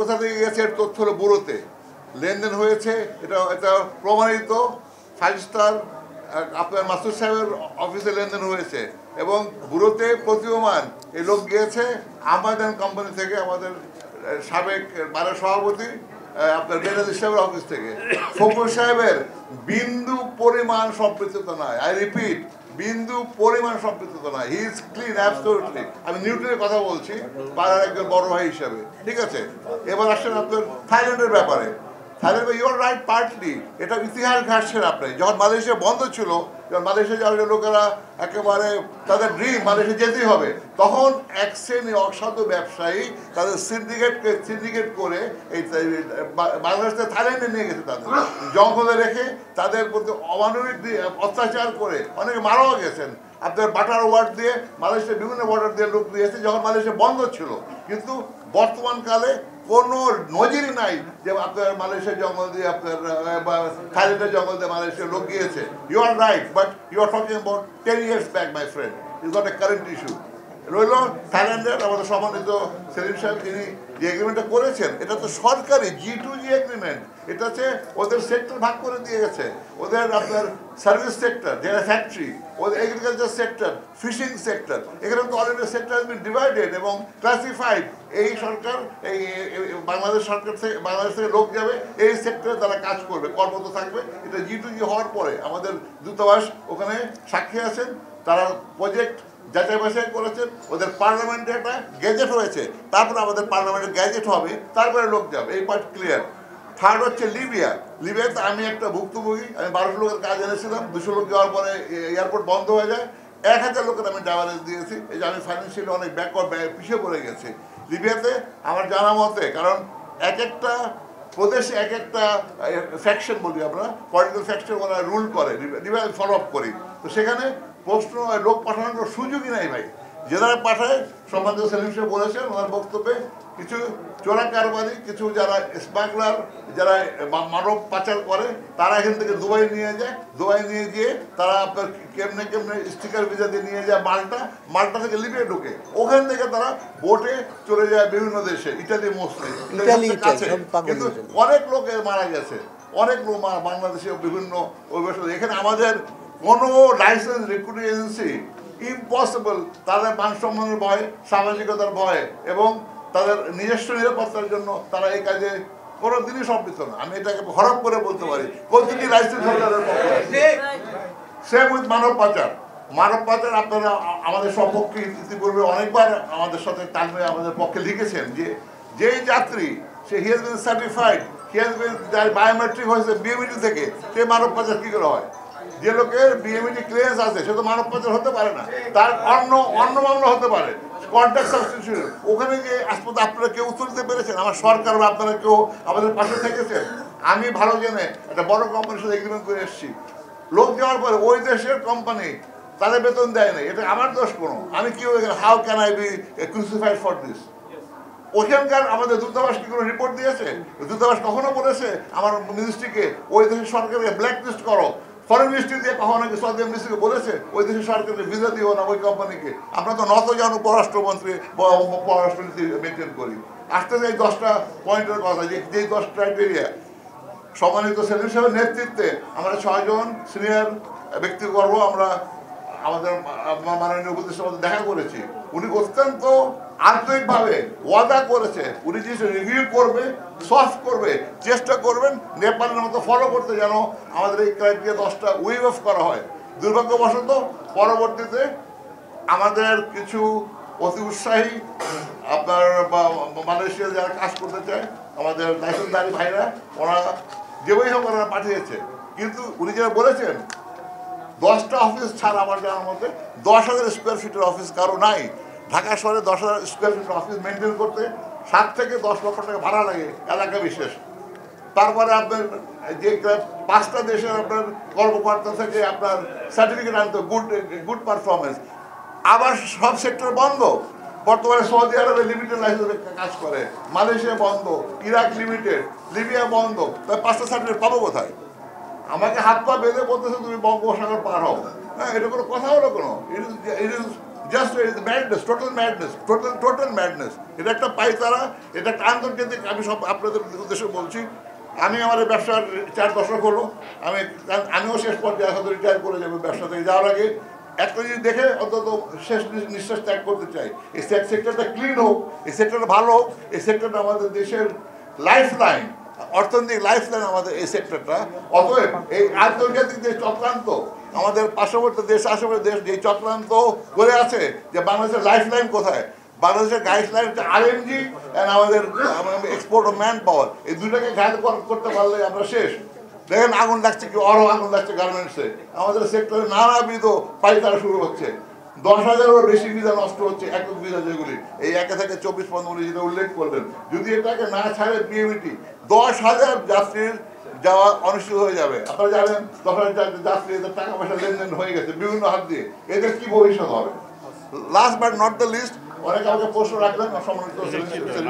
কোথা থেকে গেছে এর তথ্য হলো ব্যুরোতে লেনদেন হয়েছে, এটা এটা প্রমাণিত। 5 স্টার আপনার মাসুদ সাহেবের অফিসে লেনদেন হয়েছে এবং ব্যুরোতে প্রতীয়মান এই লোক গিয়েছে আমাদের কোম্পানি থেকে, আমাদের সাবেক বারের সভাপতি আপনার বেনাজির সাহেবের অফিস থেকে। ফখরুল সাহেবের বিন্দু পরিমাণ সম্পৃক্ততা নয়, আই রিপিট, বিন্দু পরিমাণ সম্পৃক্ততা নয়। He is clean absolutely. আমি নিউটনের কথা বলছি পাড়ার একজন বড় ভাই হিসাবে, ঠিক আছে? এবার আসছেন আপনার থাইল্যান্ডের ব্যাপারে। থাইল্যান্ড ইউর রাইট পার্টলি, এটা ইতিহাস ঘাটছেন আপনি। যখন মালয়েশিয়া বন্ধ ছিল, যখন মালয়েশিয়া যাওয়ার লোকেরা একেবারে তাদের ড্রিম মালয়েশিয়া যেতেই হবে, তখন এক শ্রেণী অসাধু ব্যবসায়ী তাদের সিন্ডিকেট করে এই বাংলাদেশ থেকে থাইল্যান্ডে নিয়ে গেছে, তাদের জঙ্গলে রেখে তাদের প্রতি অমানবিক অত্যাচার করে অনেকে মারাও গেছেন। আপনার বাটার ওয়ার্ড দিয়ে মালয়েশিয়ার বিভিন্ন বর্ডার দিয়ে লোক দিয়েছে যখন মালয়েশিয়া বন্ধ ছিল। কিন্তু বর্তমানকালে কোনো নজিরই নাই যে আপনার মালয়েশিয়ার জঙ্গল দিয়ে আপনার থাইল্যান্ডের জঙ্গল দিয়ে মালয়েশিয়ার লোক গিয়েছে। You are right, but you are talking about 10 years back my friend. Is not a current issue. রইল থাইল্যান্ডের আমাদের সম্মানিত সেলিম সাহেব, তিনি যে এগ্রিমেন্টটা করেছেন এটা তো সরকারি G2G এগ্রিমেন্ট। এটা হচ্ছে ওদের সেক্টর ভাগ করে দিয়ে গেছে। ওদের আপনার সার্ভিস সেক্টর, যেটা ফ্যাক্টরি, ওদের এগ্রিকালচার সেক্টর, ফিশিং সেক্টর, এখানে তো already sector has been divided এবং ক্লাসিফাইড। এই সরকার, এই বাংলাদেশ সরকার থেকে, বাংলাদেশ থেকে লোক যাবে, এই সেক্টরে তারা কাজ করবে, কর্মরত থাকবে। এটা G2G হওয়ার পরে আমাদের দূতাবাস ওখানে সাক্ষী আছেন, তারা প্রজেক্ট যাচাই বাছাই করেছেন, ওদের পার্লামেন্টে একটা গ্যাজেট হয়েছে, তারপরে আমাদের পার্লামেন্টে গ্যাজেট হবে, তারপরে লোক যাবে, এই পার্ট ক্লিয়ার। থার্ড হচ্ছে লিবিয়া। লিবিয়াতে আমি একটা ভুক্তভোগী, আমি 1200 লোকের কাজ এনেছিলাম, 200 লোক যাওয়ার পরে এয়ারপোর্ট বন্ধ হয়ে যায়, 1000 লোকের আমি ড্রাইভারেজ দিয়েছি। এই যে আমি ফাইন্যান্সিয়ালি অনেক পিছিয়ে পড়ে গেছি লিবিয়াতে আমার জানা মতে, কারণ এক একটা প্রদেশে এক একটা ফ্যাকশন বলি আমরা, পলিটিক্যাল ফ্যাকশন ওরা রুল করে, লিবিয়া ফলো আপ করি। তো সেখানে প্রশ্ন লোক পাঠানোর সুযোগই নাই ভাই। যারা পাঠায় সম্বন্ধে সেলিম সাহেব বলেছেন ওনার বক্তব্যে, কিছু চোরা কারবারি, কিছু যারা স্মাগলার, যারা মানব পাচার করে, তারা এখান থেকে দুবাই নিয়ে যায়। দুবাই নিয়ে গিয়ে তারা আপনার কেমনে কেমনে স্টিকার ভিজা দিয়ে নিয়ে যায় মাল্টা থেকে লিবিয়া ঢুকে, ওখান থেকে তারা বোটে চলে যায় বিভিন্ন দেশে, ইটালি মোস্টলি, কাছে। কিন্তু অনেক লোক মারা গেছে, অনেক লোক বাংলাদেশে বিভিন্ন এখানে আমাদের কোনো লাইসেন্স রিক্রুটিং এজেন্সি ইম্পসিবল, তাদের মান সম্মানের ভয়, সামাজিকতার ভয় এবং তাদের নিজস্ব নিরাপত্তার জন্য তারা এই কাজে কোনো দিনই সম্পৃক্ত না। আমি এটাকে হরপ করে বলতে পারি প্রতিটি লাইসেন্স হোল্ডারের পক্ষে। সেম উইথ মানব পাচার। মানব পাচার আপনারা আমাদের সপক্ষে ইতিপূর্বে অনেকবার আমাদের সাথে তালমে আমাদের পক্ষে লিখেছেন যে যেই যাত্রী সে he has been certified, he has been, যার বায়োমেট্রিক হয়েছে বিএমইটি থেকে, সে মানব পাচার কী করে হয়? যে লোকের বিএমইটি ক্লিয়ারেন্স আছে সে তো মানব পাচার হতে পারে না, তার অন্য মামলা হতে পারে, কন্ট্রাক্ট সাবস্টিটিউশন। ওখানে গিয়ে আসপদ আপনারা কেউ উত্তর দিতে পেরেছেন? আমার সরকার বা আপনারা কেউ আমাদের পাশে থেকেছেন? আমি ভালো জেনে একটা বড় কোম্পানির সাথে এগ্রিমেন্ট করে এসেছি, লোক যাওয়ার পরে ওই দেশের কোম্পানি তাদের বেতন দেয় না, এটা আমার দোষ কোনো? আমি কি how can I be crucified for this? ওখানকার আমাদের দূতাবাস কি কোনো রিপোর্ট দিয়েছে? দূতাবাস কখনো বলেছে আমার মিনিস্ট্রিকে ওই দেশের সরকারকে ব্ল্যাক লিস্ট করো? ফরেন মিনিস্ট্রি দিয়ে কখনো কি সৌদি মিনিস্ট্রিকে বলেছে ওই দেশের সরকারকে ভিসা দিও না ওই কোম্পানিকে? আমরা তো নত জানো পররাষ্ট্রমন্ত্রী পররাষ্ট্রনীতি মেনটেন করি। আসতে এই 10টা পয়েন্টের কথা, যেই 10 ক্রাইটেরিয়া সম্মানিত সেলিম সাহেবের নেতৃত্বে আমরা 6 জন সিনিয়র ব্যক্তিবর্গ আমরা আমাদের মাননীয় উপদেষ্টার মধ্যে দেখা করেছি। উনি অত্যন্ত আন্তরিকভাবে ওয়াদা করেছে উনি জিনিস রিভিউ করবে, সলভ করবে, চেষ্টা করবেন নেপালের মতো ফলো করতে, যেন আমাদের এই ক্রাইটেরিয়া 10টা ওয়েভ অফ করা হয়। দুর্ভাগ্যবশত পরবর্তীতে আমাদের কিছু অতি উৎসাহী আপনার মালয়েশিয়া যারা কাজ করতে চায় আমাদের লাইসেন্সধারী ভাইরা, ওরা যেভাবে হোক ওরা পাঠিয়েছে। কিন্তু উনি যেটা বলেছেন 10টা অফিস ছাড়া আমার জানার মধ্যে 10,000 স্কোয়ার ফিটের অফিস কারো নাই। ঢাকা শহরে 10,000 স্কোয়ার ফিটের অফিস মেনটেন করতে 7 থেকে 10 লক্ষ টাকা ভাড়া লাগে এলাকা বিশেষ। তারপরে আপনার যে 5টা দেশের আপনার কর্মকর্তা থেকে আপনার সার্টিফিকেট আনতে গুড পারফরমেন্স, আবার সব সেক্টর বন্ধ। বর্তমানে সৌদি আরবে লিমিটেড লাইসেন্সে কাজ করে, মালয়েশিয়া বন্ধ, ইরাক লিমিটেড, লিবিয়া বন্ধ, তাই 5টা সার্টিফিকেট পাবো কোথায়? আমাকে হাত পা বেঁধে বলতেছে তুমি বঙ্গোপসাগর পার হও। হ্যাঁ, এটা কোনো কথা হলো কোনো? It is just madness, total madness. এটা একটা পাইতারা, এটা একটা আন্তর্জাতিক। আমি সব আপনাদের উদ্দেশ্যে বলছি, আমি আমার ব্যবসার 4 দশক হলো, আমিও শেষ পর্যায়ে হয়তো রিটায়ার করে যাবো ব্যবসা থেকে যাওয়ার আগে। একটা জিনিস দেখে অন্তত শেষ নিঃশ্বাস ত্যাগ করতে চাই, এই সেক্টরটা ক্লিন হোক, এই সেক্টরটা ভালো হোক। এই সেক্টরটা আমাদের দেশের লাইফ লাইন, অর্থনৈতিক লাইফ লাইন আমাদের এই সেক্টরটা। অতএব এই আন্তর্জাতিক যে চক্রান্ত, আমাদের পার্শ্ববর্তী দেশ, আশেপাশের দেশ যে চক্রান্ত করে আছে যে বাংলাদেশের লাইফ লাইন কোথায়, বাংলাদেশের গাইড লাইন হচ্ছে আরএমজি অ্যান্ড আমাদের এক্সপোর্ট অফ ম্যান পাওয়ার। এই দুটাকে ঘাত করতে পারলে আমরা শেষ। দেখেন আগুন লাগছে, কি আগুন লাগছে গার্মেন্টসে। আমাদের সেক্টরে নানাবিধ পাইতারা শুরু হচ্ছে, 10,000-এরও বেশি ভিসা নষ্ট হচ্ছে, একক ভিসা যেগুলি এই 1 থেকে 24-15 যেটা উল্লেখ করলেন। যদি এটাকে না ছাড়ে পিএমইটি, 10,000 যাত্রীর যাওয়া অনুষ্ঠিত হয়ে যাবে। আপনারা জানেন 10,000 যাত্রী, এদের টাকা পয়সা লেনদেন হয়ে গেছে বিভিন্ন হাত দিয়ে। এদের কি ভবিষ্যৎ হবে? Last but not the least, অনেকে আমাকে প্রশ্ন রাখলেন সম্মানিত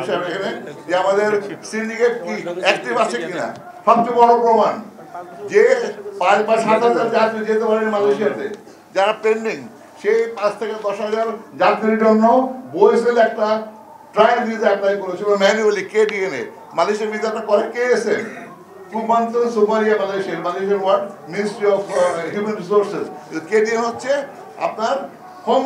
সাহেব এখানে, যে আমাদের সিন্ডিকেট কি অ্যাক্টিভ আছে কিনা। সবচেয়ে বড় প্রমাণ যে 5 বা 7,000 যাত্রী যেতে পারেন মালয়েশিয়াতে, যারা পেন্ডিং, সেই 5 থেকে 10,000 যাত্রীর জন্য বোয়েসেল একটা ট্রায়াল ভিসা অ্যাপ্লাই করেছিল ম্যানুয়ালি, কেডিএনএ। মালয়েশিয়ার ভিসাটা করে কেএসএম, কুমান্তন সুমারিয়া, মালয়েশিয়ার ওয়ার্ড ministry of human resources. KDN হচ্ছে আপনার home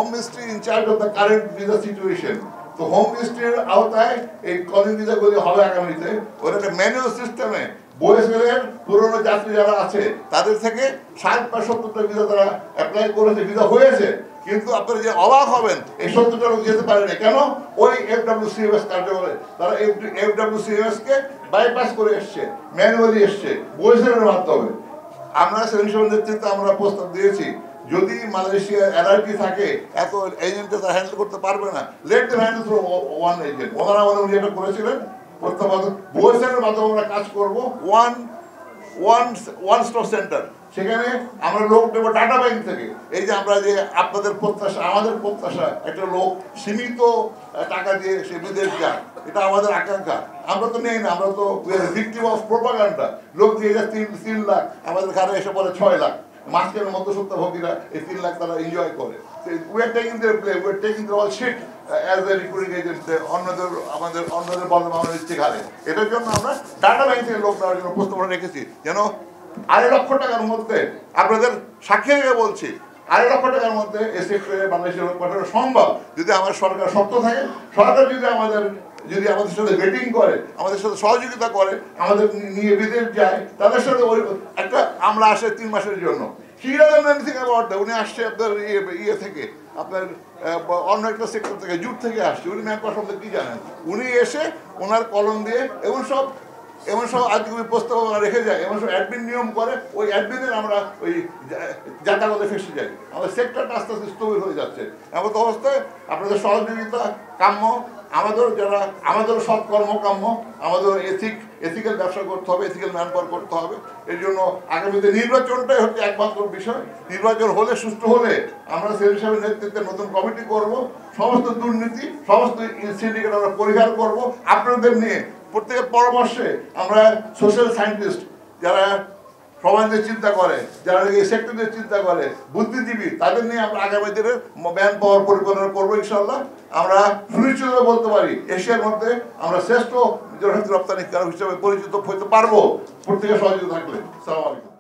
ministry in charge of the current visa situation. তো হোম মিনিস্ট্রির আওতায় এই কলিং ভিসাগুলি হবে আগামীতে। ওরা একটা ম্যানুয়াল সিস্টেমে বোয়েসেলের পুরনো যাত্রী যারা আছে তাদের থেকে 60 বা 70টা ভিসা তারা অ্যাপ্লাই করেছে, ভিসা হয়েছে। কিন্তু আপনারা যে অবাক হবেন, এই 70টা লোক যেতে পারে না কেন? ওই FWCMS কার্যকরে তারা FWCMS কে বাইপাস করে এসছে, ম্যানুয়ালি এসছে বোয়েসেলের মাধ্যমে। আমরা সেলিম নেতৃত্বে আমরা প্রস্তাব দিয়েছি, যদি মালয়েশিয়ার এনআরপি থাকে, এত এজেন্টে তারা হ্যান্ডেল করতে পারবে না, let them handle through one agent. ওনারা উনি এটা করেছিলেন। বোয়েসেলের মাধ্যমে আমরা কাজ করবো, ওয়ান স্টপ সেন্টার। সেখানে আমরা লোক দেবো ডাটা ব্যাংক থেকে। এই যে আমরা যে আপনাদের প্রত্যাশা, আমাদের প্রত্যাশা একটা লোক সীমিত টাকা দিয়ে সে বিদেশ যায়, এটা আমাদের আকাঙ্ক্ষা। আমরা তো নেই না, আমরা তো ভিকটিম অফ প্রোপাগান্ডা। লোক দিয়ে যায় 3 লাখ, আমাদের ঘরে এসে পড়ে 6 লাখ। মাঝখানে মধ্যসত্ত্বভোগীরা এই 3 লাখ তারা এনজয় করে। We are taking their play, we are taking their all shit as a recruiting agent, অন্যদের বদনাম আমাদের ইচ্ছে ঘাড়ে। এটার জন্য আমরা ডাটা ব্যাংক থেকে লোক নেওয়ার জন্য প্রস্তাবনা রেখেছি, যেন 2.5 লক্ষ টাকার মধ্যে, আপনাদের সাক্ষী রেখে বলছি, 2.5 লক্ষ টাকার মধ্যে এই সেক্টরে বাংলাদেশের লোক পাঠানো সম্ভব, যদি আমার সরকার শক্ত থাকে। সরকার যদি আমাদের সাথে রেটিং করে, আমাদের সাথে সহযোগিতা করে, আমাদের নিয়ে বিদেশ যায়, তাদের সাথে ওই একটা আমরা আসে 3 মাসের জন্য। উনি আসছে আপনার ইয়ে থেকে, আপনার অন্য একটা সেক্টর থেকে, জুট থেকে আসছে। উনি ম্যান পাওয়ার সম্বন্ধে কি জানেন? উনি এসে ওনার কলম দিয়ে এমন সব আজকে প্রস্তাবনা রেখে যায়, এমন সব অ্যাডমিন নিয়ম করে, ওই অ্যাডমিনের আমরা ওই জাতাগতে ফেসে যাই। আমাদের সেক্টরটা আস্তে আস্তে স্থবির হয়ে যাচ্ছে। এমন অবস্থায় আপনাদের সহযোগিতা কাম্য, আমাদেরও সৎকর্ম কাম্য, আমাদের এথিক্যাল ব্যবসা করতে হবে, এথিক্যাল ম্যান পাওয়ার করতে হবে। এর জন্য আগামীতে নির্বাচনটাই হচ্ছে একমাত্র বিষয়। নির্বাচন হলে, সুষ্ঠু হলে, আমরা সেলিম সাহেবের নেতৃত্বে নতুন কমিটি করব, সমস্ত দুর্নীতি, সমস্ত সিন্ডিকেট আমরা পরিহার করব আপনাদের নিয়ে। প্রত্যেকের পরামর্শে আমরা সোশ্যাল সায়েন্টিস্ট, যারা সমাজের চিন্তা করে, যারা এই সেক্টরের চিন্তা করে, বুদ্ধিজীবী, তাদের নিয়ে আমরা আগামী দিনে ম্যান পাওয়ার পরিকল্পনা করবো ইনশাল্লাহ। আমরা সুনিশ্চিতভাবে বলতে পারি, এশিয়ার মধ্যে আমরা শ্রেষ্ঠ রপ্তানিকারক হিসেবে পরিচিত হতে পারবো, প্রত্যেকের সহযোগিতা থাকলে। আসসালামু আলাইকুম।